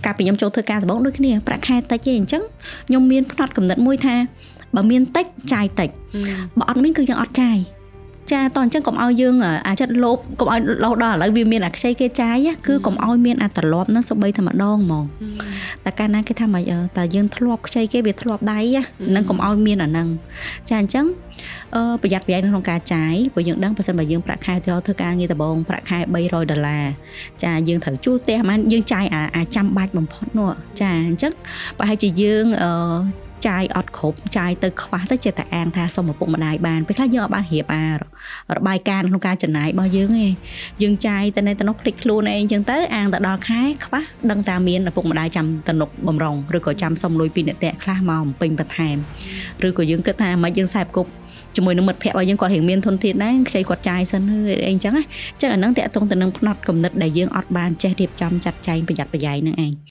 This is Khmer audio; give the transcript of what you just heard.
ការពីខ្ញុំចូលធ្វើការដំបូងដូចគ្នាប្រាក់ខែតិចទេអញ្ចឹងខ្ញុំមានផ្នត់កំណត់មួយថាបើមានតិចចាយតិចបើអត់មានគឺយើងអត់ចាយចាតោះអញ្ចឹងកុំឲ្យយើងអាចចិត្តលោភកុំឲ្យលោភដល់ឥឡូវវាមានអាខ្ចីគេចាយគឺកុំឲ្យមានអាត្រឡប់ហ្នឹងសូម្បីតែម្ដងហ្មងតែកាលណាគេថាមិនតែយើងធ្លាប់ខ្ចីគេវាធ្លាប់ដៃហ្នឹងកុំឲ្យមានអាហ្នឹងចាអញ្ចឹងប្រយ័ត្នប្រយែងក្នុងការចាយព្រោះយើងដឹងបើសិនបើយើងប្រាក់ខែធ្វើការងារដំបូងប្រាក់ខែ$300ចាយើងត្រូវជួលផ្ទះហ្មងយើងចាយអាចាំបាច់បំផុតនោះចាអញ្ចឹងបើឲ្យជាយើងចាយអត់គ្រប់ចាយទៅខ្វះទៅចេះតែអាងថាសុំឪពុកម្ដាយបានពេលខ្លះយើងអត់បានរៀបរបាយការណ៍ក្នុងការចំណាយរបស់យើងទេយើងចាយទៅនៅទៅនោះភ្លេចខ្លួនអីអញ្ចឹងទៅអាងទៅដល់ខែខ្វះដឹងតែមានឪពុកម្ដាយចាំតំណុកបំរុងឬក៏ចាំសុំលុយពីអ្នកតាក់ខ្លះមកបំពេញបន្ថែមឬក៏យើងគិតថាមិនយើងខ្សែគប់ជាមួយនឹងមិត្តភ័ក្តិរបស់យើងគាត់រៀងមានធនធានដែរខ្ចីគាត់ចាយសិនអីអញ្ចឹងណាចឹងអាហ្នឹងតាក់ទងទៅនឹងផ្នត់គំនិតដែលយើងអត់បានចេះរៀបចំចាត់ចែងប្រយ័ត្នប្រយែងហ្នឹងឯង